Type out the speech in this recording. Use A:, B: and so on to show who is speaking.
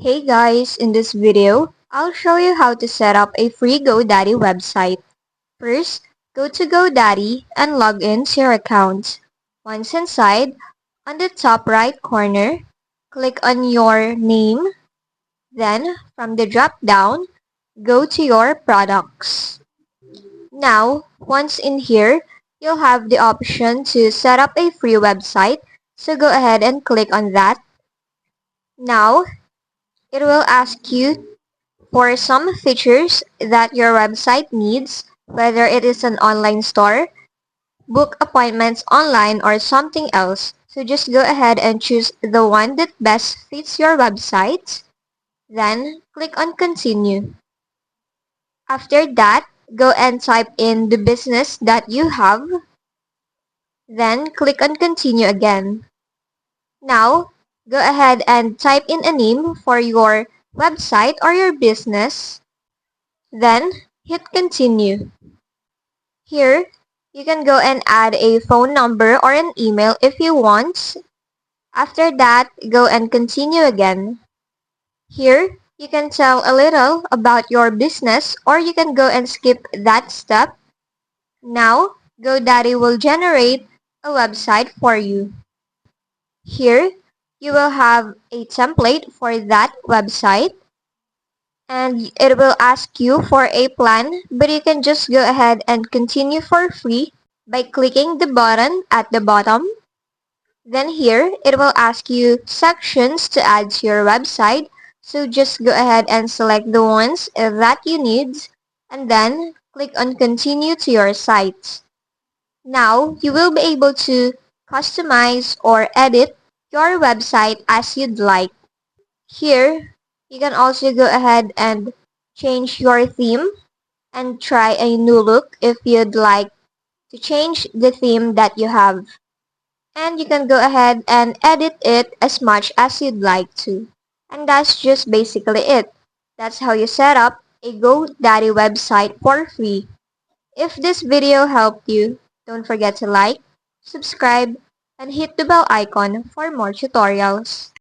A: Hey guys, in this video, I'll show you how to set up a free GoDaddy website. First, go to GoDaddy and log in to your account. Once inside, on the top right corner, click on your name. Then, from the drop-down, go to your products. Now, once in here, you'll have the option to set up a free website, so go ahead and click on that. Now, it will ask you for some features that your website needs, whether it is an online store, book appointments online, or something else. So just go ahead and choose the one that best fits your website. Then click on continue. After that, go and type in the business that you have. Then click on continue again. Now, go ahead and type in a name for your website or your business. Then hit continue. Here, you can go and add a phone number or an email if you want. After that, go and continue again. Here, you can tell a little about your business or you can go and skip that step. Now, GoDaddy will generate a website for you. Here, you will have a template for that website. And it will ask you for a plan, but you can just go ahead and continue for free by clicking the button at the bottom. Then here, it will ask you sections to add to your website, so just go ahead and select the ones that you need, and then click on continue to your site. Now, you will be able to customize or edit your website as you'd like. Here, you can also go ahead and change your theme and try a new look if you'd like to change the theme that you have. And you can go ahead and edit it as much as you'd like to. And that's just basically it. That's how you set up a GoDaddy website for free. If this video helped you, don't forget to like, subscribe, and hit the bell icon for more tutorials.